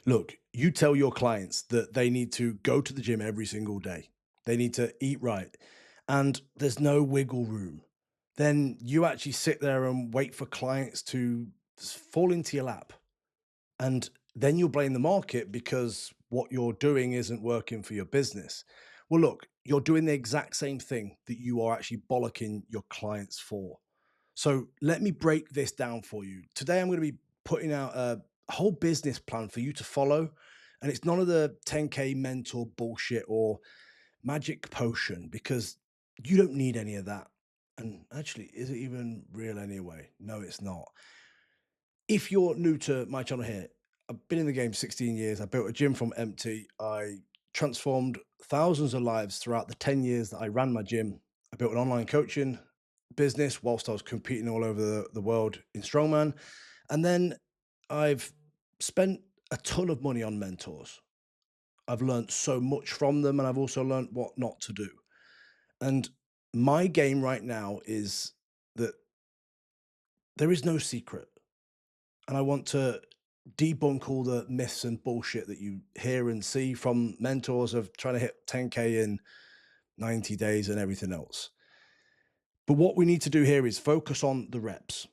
Look, you tell your clients that they need to go to the gym every single day. They need to eat right, and there's no wiggle room. Then you actually sit there and wait for clients to fall into your lap. And then you'll blame the market because what you're doing isn't working for your business. Well, look, you're doing the exact same thing that you are actually bollocking your clients for. So let me break this down for you. Today, I'm going to be putting out a whole business plan for you to follow. And it's none of the 10K mentor bullshit or magic potion because you don't need any of that. And actually, is it even real anyway? No, it's not. If you're new to my channel here, I've been in the game 16 years. I built a gym from empty. I transformed thousands of lives throughout the 10 years that I ran my gym. I built an online coaching business whilst I was competing all over the world in strongman. And then I've spent a ton of money on mentors. I've learned so much from them, and I've also learned what not to do. And my game right now is that there is no secret. And I want to debunk all the myths and bullshit that you hear and see from mentors of trying to hit 10K in 90 days and everything else. But what we need to do here is focus on the reps,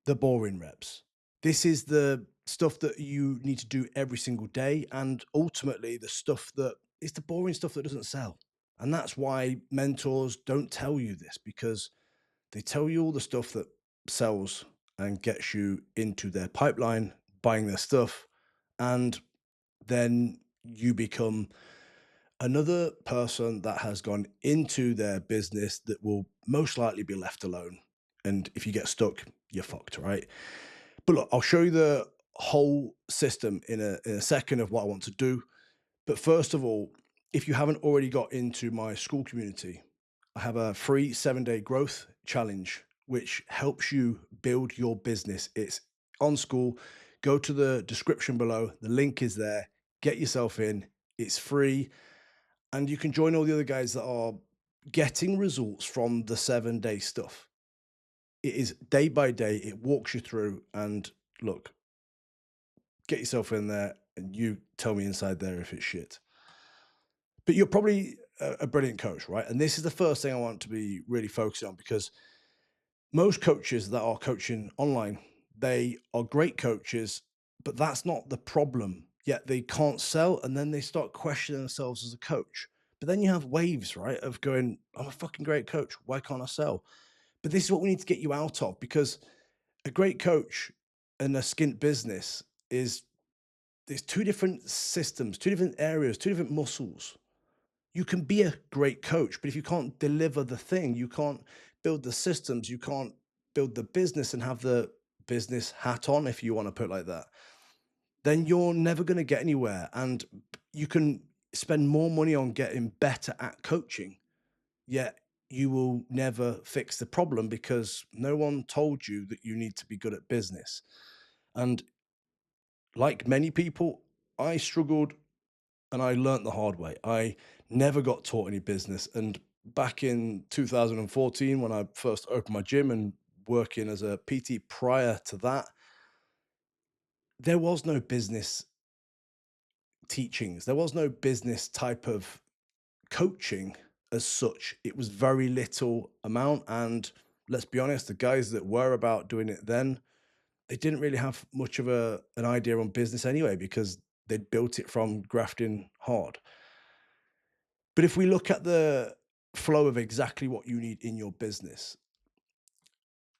the boring reps. This is the stuff that you need to do every single day. And ultimately, the stuff that is the boring stuff that doesn't sell. And that's why mentors don't tell you this, because they tell you all the stuff that sells and gets you into their pipeline, buying their stuff, and then you become another person that has gone into their business that will most likely be left alone. And if you get stuck, you're fucked, right? But look, I'll show you the whole system in a second of what I want to do. But first of all, if you haven't already got into my school community, I have a free 7-day growth challenge, which helps you build your business. It's on school. Go to the description below. The link is there. Get yourself in. It's free. And you can join all the other guys that are getting results from the 7-day stuff. It is day by day. It walks you through. And look, get yourself in there and you tell me inside there if it's shit. But you're probably a brilliant coach, right? And this is the first thing I want to be really focusing on, because most coaches that are coaching online, they are great coaches, but that's not the problem. Yet they can't sell, and then they start questioning themselves as a coach. But then you have waves, right? Of going, I'm a fucking great coach. Why can't I sell? But this is what we need to get you out of, because a great coach and a skint business is there's two different systems, two different areas, two different muscles. You can be a great coach, but if you can't deliver the thing, you can't build the systems, you can't build the business and have the business hat on, if you want to put it like that, then you're never going to get anywhere. And you can spend more money on getting better at coaching, yet you will never fix the problem because no one told you that you need to be good at business. And like many people, I struggled and I learnt the hard way. I never got taught any business. And back in 2014, when I first opened my gym and working as a PT prior to that, there was no business teachings. There was no business type of coaching as such. It was very little amount. And let's be honest, the guys that were about doing it then, they didn't really have much of an idea on business anyway, because they'd built it from grafting hard. But if we look at the flow of exactly what you need in your business,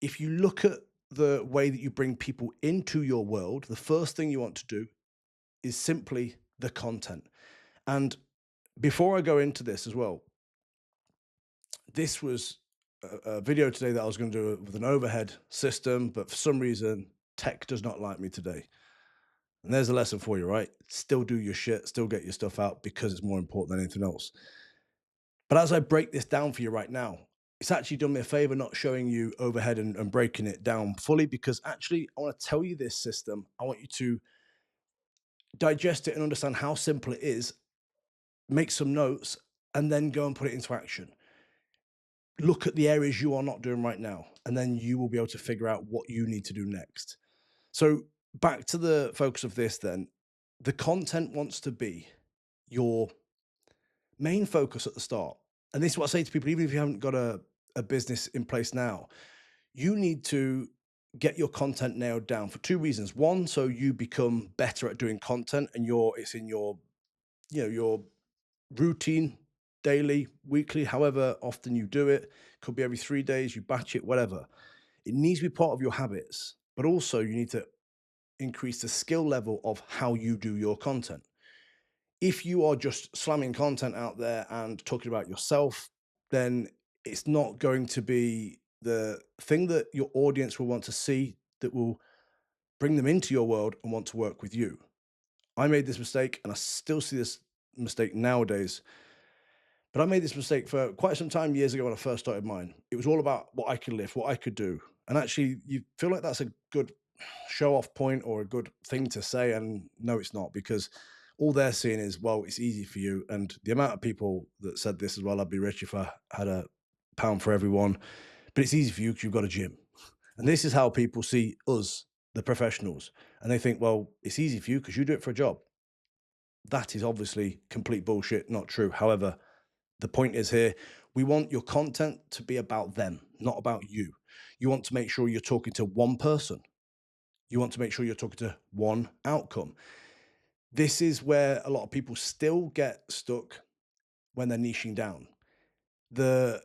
if you look at the way that you bring people into your world, the first thing you want to do is simply the content. And before I go into this as well, this was a video today that I was going to do with an overhead system, but for some reason, tech does not like me today. And there's a lesson for you, right? Still do your shit, still get your stuff out, because it's more important than anything else. But as I break this down for you right now, it's actually done me a favor not showing you overhead and breaking it down fully, because actually I want to tell you this system. I want you to digest it and understand how simple it is, make some notes, and then go and put it into action. Look at the areas you are not doing right now, and then you will be able to figure out what you need to do next. So back to the focus of this then. The content wants to be your main focus at the start. And this is what I say to people, even if you haven't got a business in place now, you need to get your content nailed down for two reasons. One, so you become better at doing content and it's in your routine, daily, weekly, however often you do it. Could be every 3 days, you batch it, whatever. It needs to be part of your habits, but also you need to increase the skill level of how you do your content. If you are just slamming content out there and talking about yourself, then it's not going to be the thing that your audience will want to see, that will bring them into your world and want to work with you. I made this mistake and I still see this mistake nowadays. But I made this mistake for quite some time years ago when I first started mine. It was all about what I could lift, what I could do. And actually, you feel like that's a good show off point or a good thing to say. And no, it's not, because all they're seeing is, well, it's easy for you. And the amount of people that said this as well, I'd be rich if I had a pound for everyone. But it's easy for you because you've got a gym. And this is how people see us, the professionals. And they think, well, it's easy for you because you do it for a job. That is obviously complete bullshit, not true. However, the point is here, we want your content to be about them, not about you. You want to make sure you're talking to one person. You want to make sure you're talking to one outcome. This is where a lot of people still get stuck when they're niching down. The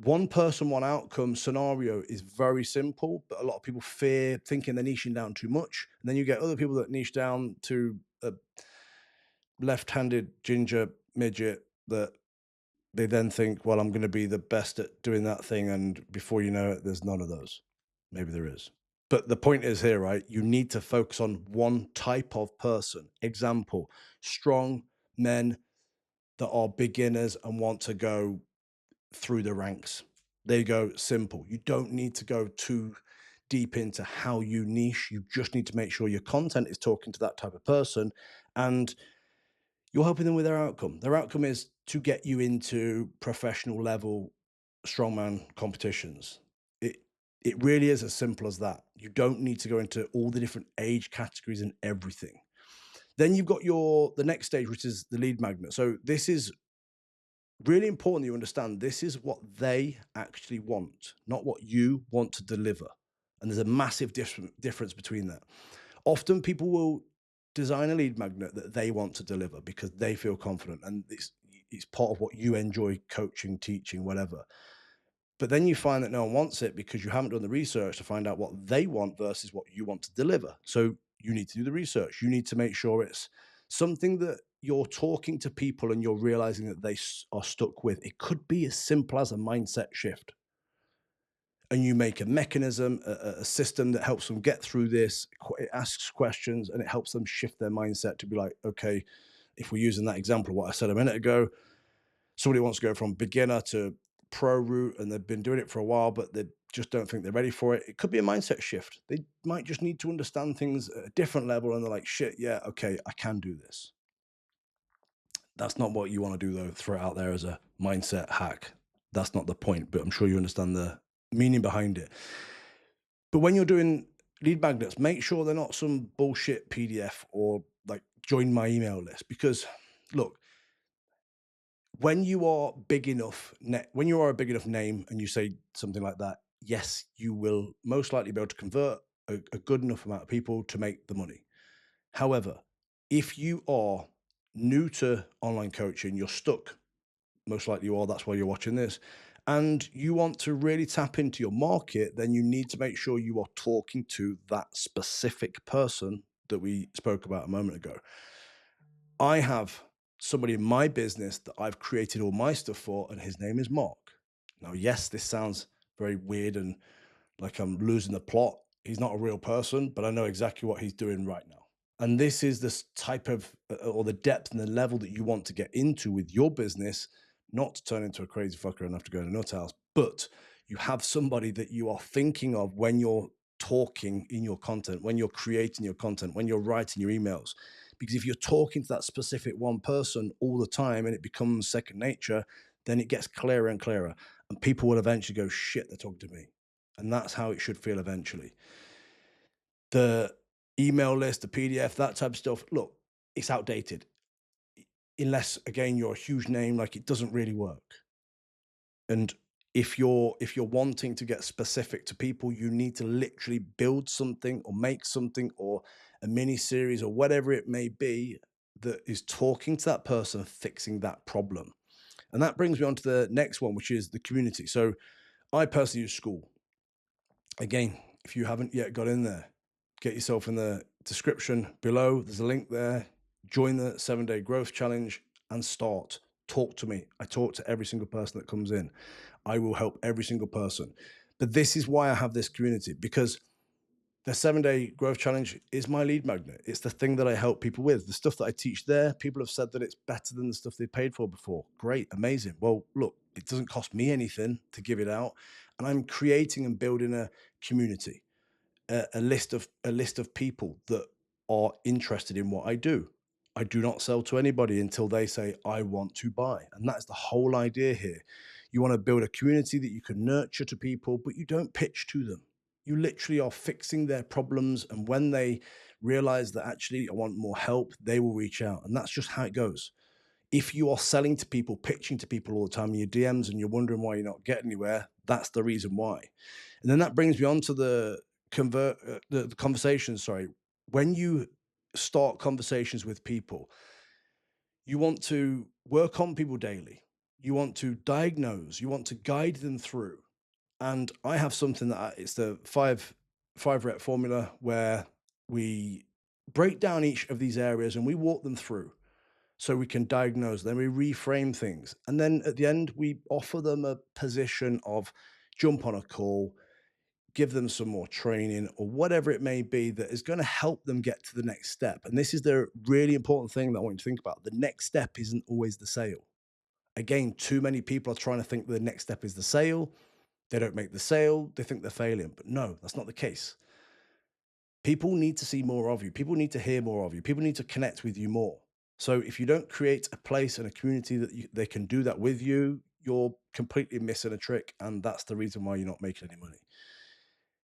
one person, one outcome scenario is very simple, but a lot of people fear thinking they're niching down too much. And then you get other people that niche down to a left-handed ginger midget that they then think, well, I'm going to be the best at doing that thing. And before you know it, there's none of those. Maybe there is. But the point is here, right? You need to focus on one type of person. Example, strong men that are beginners and want to go through the ranks. There you go. Simple. You don't need to go too deep into how you niche. You just need to make sure your content is talking to that type of person. And you're helping them with their outcome. Their outcome is to get you into professional level strongman competitions. It it really is as simple as that. You don't need to go into all the different age categories and everything. Then you've got the next stage, which is the lead magnet. So this is really important that you understand this is what they actually want, not what you want to deliver. And there's a massive difference between that. Often people will design a lead magnet that they want to deliver because they feel confident and it's part of what you enjoy coaching, teaching, whatever. But then you find that no one wants it because you haven't done the research to find out what they want versus what you want to deliver. So you need to do the research. You need to make sure it's something that you're talking to people and you're realizing that they are stuck with. It could be as simple as a mindset shift. And you make a mechanism, a system that helps them get through this. It asks questions and it helps them shift their mindset to be like, okay, if we're using that example of what I said a minute ago, somebody wants to go from beginner to pro route and they've been doing it for a while, but they just don't think they're ready for it. It could be a mindset shift. They might just need to understand things at a different level and they're like, shit, yeah, okay, I can do this. That's not what you want to do though. Throw it out there as a mindset hack. That's not the point, but I'm sure you understand the meaning behind it. But when you're doing lead magnets, make sure they're not some bullshit PDF or like join my email list. Because look, when you are big enough, when you are a big enough name and you say something like that, yes, you will most likely be able to convert a good enough amount of people to make the money. However, if you are new to online coaching, you're stuck. Most likely you are. That's why you're watching this. And you want to really tap into your market, then you need to make sure you are talking to that specific person that we spoke about a moment ago. I have somebody in my business that I've created all my stuff for, and his name is Mark. Now, yes, this sounds very weird and like I'm losing the plot. He's not a real person, but I know exactly what he's doing right now. And this is this type of, or the depth and the level that you want to get into with your business, not to turn into a crazy fucker and have to go to a nut house, but you have somebody that you are thinking of when you're talking in your content, when you're creating your content, when you're writing your emails. Because if you're talking to that specific one person all the time and it becomes second nature, then it gets clearer and clearer. And people will eventually go, shit, they're talking to me. And that's how it should feel eventually. The email list, the PDF, that type of stuff. Look, it's outdated. Unless again you're a huge name, like it doesn't really work. And if you're wanting to get specific to people, you need to literally build something or make something or a mini series or whatever it may be that is talking to that person, fixing that problem. And that brings me on to the next one, which is the community. So I personally use school. Again, if you haven't yet got in there, get yourself in the description below. There's a link there. Join the 7-day growth challenge and start. Talk to me. I talk to every single person that comes in. I will help every single person. But this is why I have this community, because the 7-day growth challenge is my lead magnet. It's the thing that I help people with. The stuff that I teach there, people have said that it's better than the stuff they paid for before. Great, amazing. Well, look, it doesn't cost me anything to give it out. And I'm creating and building a community, a list of people that are interested in what I do. I do not sell to anybody until they say I want to buy, and that's the whole idea here. You want to build a community that you can nurture to people, but you don't pitch to them. You literally are fixing their problems, and when they realize that actually I want more help, they will reach out, and that's just how it goes. If you are selling to people, pitching to people all the time in your DMs and you're wondering why you're not getting anywhere, that's the reason why. And then that brings me on to the conversation. Sorry, when you start conversations with people, you want to work on people daily. You want to diagnose. You want to guide them through. And I have something it's the five rep formula where we break down each of these areas and we walk them through so we can diagnose, then we reframe things. And then at the end, we offer them a position of jump on a call, give them some more training or whatever it may be that is going to help them get to the next step. And this is the really important thing that I want you to think about. The next step isn't always the sale. Again, too many people are trying to think the next step is the sale. They don't make the sale, they think they're failing. But no, that's not the case. People need to see more of you. People need to hear more of you. People need to connect with you more. So if you don't create a place and a community that they can do that with you, you're completely missing a trick. And that's the reason why you're not making any money.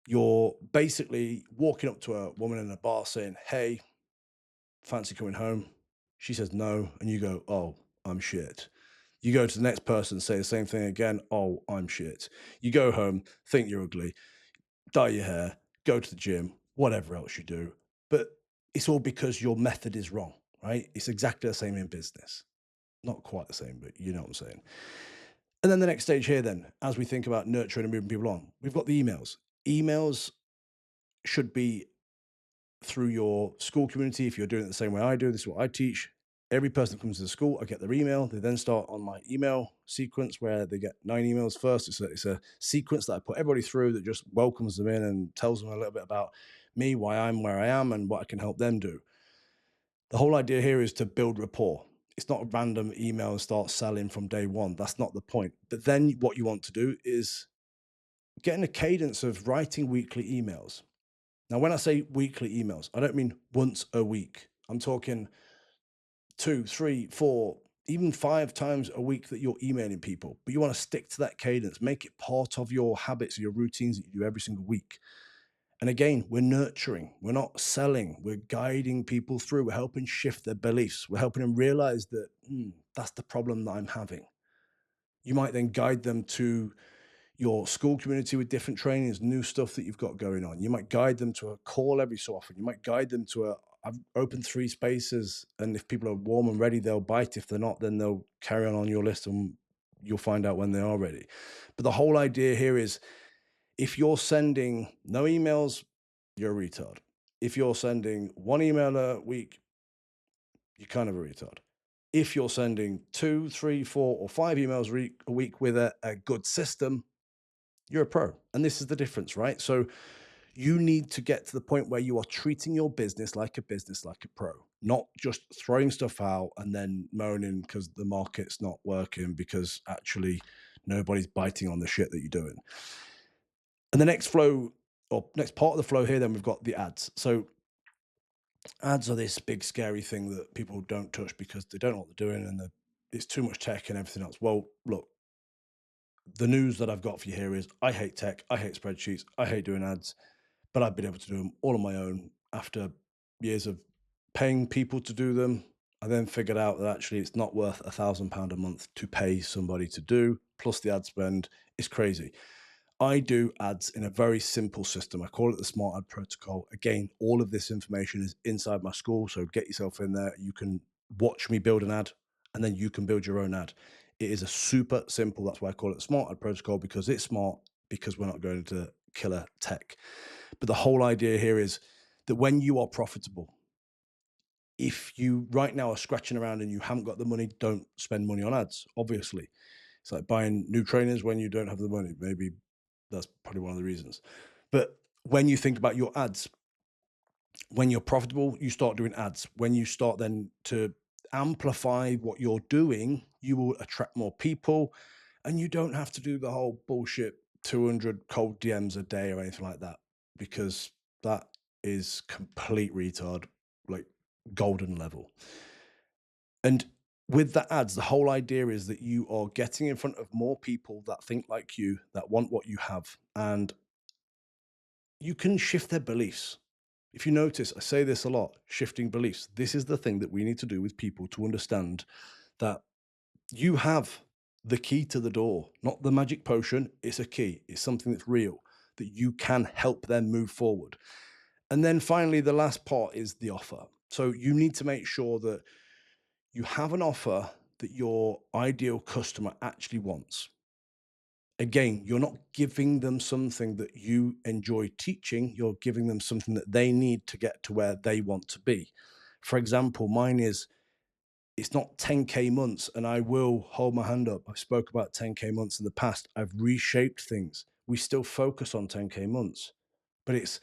You're basically walking up to a woman in a bar saying, "Hey, fancy coming home?" She says no. And you go, "Oh, I'm shit." You go to the next person, say the same thing again. "Oh, I'm shit." You go home, think you're ugly, dye your hair, go to the gym, whatever else you do. But it's all because your method is wrong, right? It's exactly the same in business. Not quite the same, but you know what I'm saying. And then the next stage here, then, as we think about nurturing and moving people on, we've got the emails. Emails should be through your school community. If you're doing it the same way I do, this is what I teach. Every person that comes to the school, I get their email. They then start on my email sequence where they get 9 emails first. It's a sequence that I put everybody through that just welcomes them in and tells them a little bit about me, why I'm where I am, and what I can help them do. The whole idea here is to build rapport. It's not a random email and start selling from day one. That's not the point. But then what you want to do is get in a cadence of writing weekly emails. Now, when I say weekly emails, I don't mean once a week. I'm talking two, three, four, even 5 times a week that you're emailing people. But you want to stick to that cadence, make it part of your habits, your routines that you do every single week. And again, we're nurturing, we're not selling, we're guiding people through, we're helping shift their beliefs, we're helping them realize that that's the problem that I'm having. You might then guide them to your school community with different trainings, new stuff that you've got going on. You might guide them to a call every so often. You might guide them to I've opened 3 spaces, and if people are warm and ready, they'll bite. If they're not, then they'll carry on your list, and you'll find out when they are ready. But the whole idea here is if you're sending no emails, you're a retard. If you're sending 1 email a week, you're kind of a retard. If you're sending 2, 3, 4, or 5 emails a week with a good system, you're a pro. And this is the difference, right? So you need to get to the point where you are treating your business, like a pro, not just throwing stuff out and then moaning because the market's not working because actually nobody's biting on the shit that you're doing. And the next flow or next part of the flow here, then we've got the ads. So ads are this big scary thing that people don't touch because they don't know what they're doing and it's too much tech and everything else. Well, look, the news that I've got for you here is I hate tech, I hate spreadsheets, I hate doing ads, but I've been able to do them all on my own after years of paying people to do them. I then figured out that actually it's not worth £1,000 a month to pay somebody to do, plus the ad spend is crazy. I do ads in a very simple system. I call it the smart ad protocol. Again, all of this information is inside my school. So get yourself in there. You can watch me build an ad and then you can build your own ad. It is a super simple. That's why I call it smart ad protocol, because it's smart, because we're not going to killer tech. But the whole idea here is that when you are profitable, if you right now are scratching around and you haven't got the money, don't spend money on ads. Obviously, it's like buying new trainers when you don't have the money. Maybe that's probably one of the reasons. But when you think about your ads, when you're profitable, you start doing ads. When you start then to amplify what you're doing, you will attract more people, and you don't have to do the whole bullshit 200 cold DMs a day or anything like that, because that is complete retard, like golden level. And with the ads, the whole idea is that you are getting in front of more people that think like you, that want what you have, and you can shift their beliefs. If you notice, I say this a lot, shifting beliefs. This is the thing that we need to do with people to understand that you have the key to the door, not the magic potion. It's a key, it's something that's real, that you can help them move forward. And then finally, the last part is the offer. So you need to make sure that you have an offer that your ideal customer actually wants. Again, you're not giving them something that you enjoy teaching, you're giving them something that they need to get to where they want to be. For example, mine is, it's not 10K months, and I will hold my hand up. I've spoke about 10K months in the past. I've reshaped things. We still focus on 10K months, but it's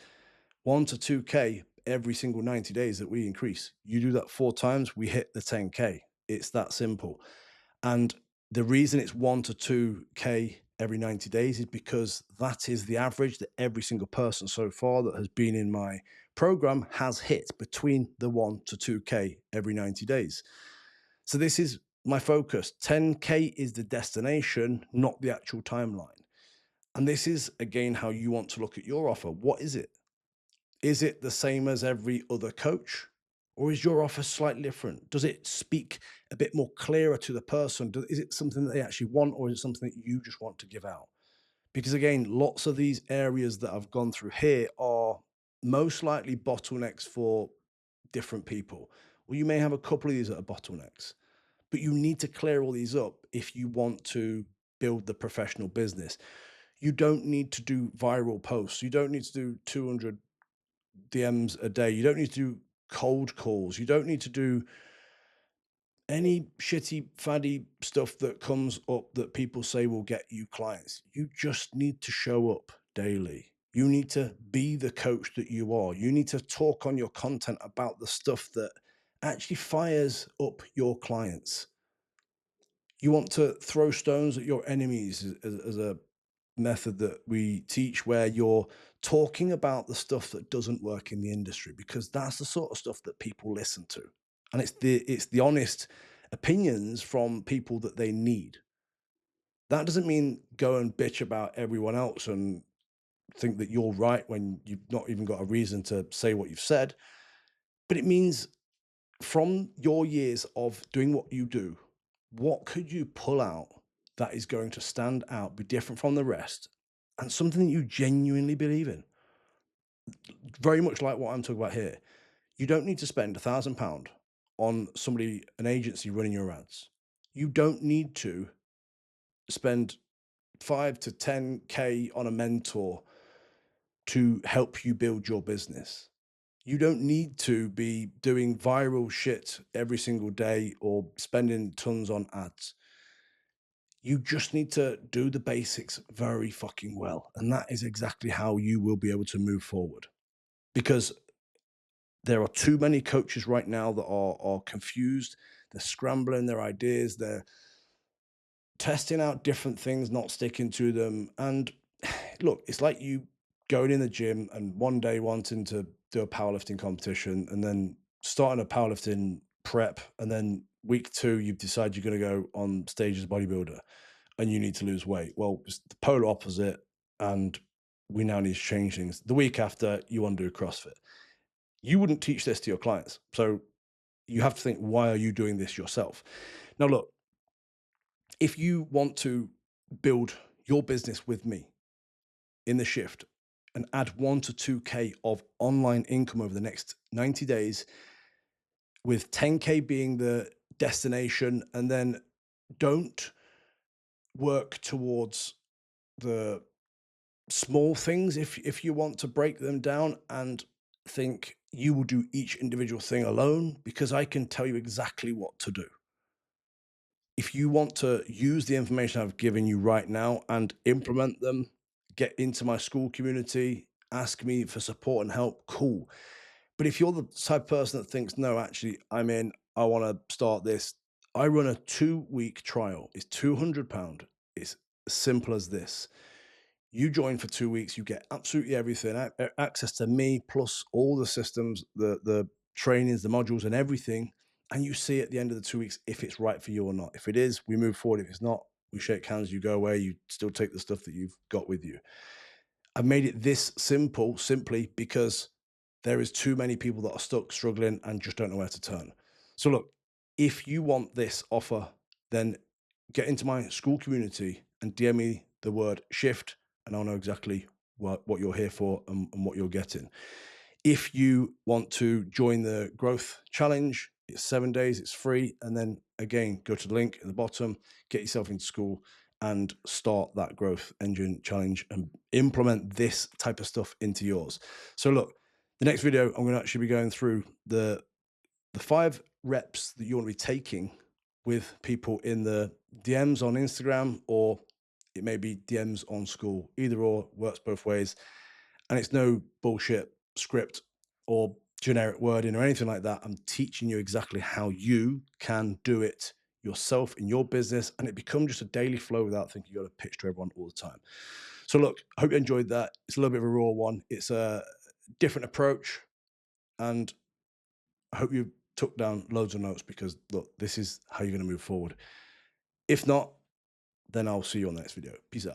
1 to 2K every single 90 days that we increase. You do that 4 times, we hit the 10K. It's that simple. And the reason it's 1 to 2K every 90 days is because that is the average that every single person so far that has been in my program has hit, between the 1 to 2K every 90 days. So this is my focus. 10K is the destination, not the actual timeline. And this is again how you want to look at your offer. What is it? Is it the same as every other coach? Or is your offer slightly different? Does it speak a bit more clearer to the person? Is it something that they actually want, or is it something that you just want to give out? Because again, lots of these areas that I've gone through here are most likely bottlenecks for different people. Or you may have a couple of these that are bottlenecks, but you need to clear all these up if you want to build the professional business. You don't need to do viral posts. You don't need to do 200 DMs a day. You don't need to do cold calls. You don't need to do any shitty, faddy stuff that comes up that people say will get you clients. You just need to show up daily. You need to be the coach that you are. You need to talk on your content about the stuff that actually fires up your clients. You want to throw stones at your enemies as a method that we teach, where you're talking about the stuff that doesn't work in the industry, because that's the sort of stuff that people listen to, and it's the honest opinions from people that they need. That doesn't mean go and bitch about everyone else and think that you're right when you've not even got a reason to say what you've said, but it means, from your years of doing what you do, what could you pull out that is going to stand out, be different from the rest, and something that you genuinely believe in? Very much like what I'm talking about here. You don't need to spend £1,000 on somebody, an agency running your ads. You don't need to spend 5 to 10K on a mentor to help you build your business. You don't need to be doing viral shit every single day or spending tons on ads. You just need to do the basics very fucking well. And that is exactly how you will be able to move forward. Because there are too many coaches right now that are confused. They're scrambling their ideas. They're testing out different things, not sticking to them. And look, it's like you going in the gym and one day wanting to do a powerlifting competition, and then starting a powerlifting prep, and then week two you've decided you're going to go on stage as a bodybuilder and you need to lose weight. Well, it's the polar opposite, and we now need to change things. The week after, you want to do CrossFit. You wouldn't teach this to your clients. So you have to think, why are you doing this yourself? Now, look, if you want to build your business with me in the shift and add 1 to 2K of online income over the next 90 days, with 10K being the destination, and then don't work towards the small things if you want to break them down and think you will do each individual thing alone, because I can tell you exactly what to do. If you want to use the information I've given you right now and implement them, get into my school community, ask me for support and help, cool. But if you're the type of person that thinks, no, actually, I'm in, I want to start this, I run a 2 week trial. It's £200. It's as simple as this. You join for 2 weeks, you get absolutely everything, access to me, plus all the systems, the trainings, the modules, and everything. And you see at the end of the 2 weeks if it's right for you or not. If it is, we move forward. If it's not, we shake hands, you go away, you still take the stuff that you've got with you. I've made it this simple simply because there is too many people that are stuck, struggling, and just don't know where to turn. So look, if you want this offer, then get into my school community and DM me the word shift, and I'll know exactly what you're here for and what you're getting. If you want to join the growth challenge, it's 7 days, it's free. And then again, go to the link at the bottom, get yourself into school and start that growth engine challenge and implement this type of stuff into yours. So look, the next video, I'm going to actually be going through the 5 reps that you want to be taking with people in the DMs on Instagram, or it may be DMs on school. Either or works both ways. And it's no bullshit script or generic wording or anything like that. I'm teaching you exactly how you can do it yourself in your business, and it become just a daily flow without thinking you got to pitch to everyone all the time. So look, I hope you enjoyed that. It's a little bit of a raw one. It's a different approach, and I hope you took down loads of notes, because look, this is how you're going to move forward. If not, then I'll see you on the next video. Peace out.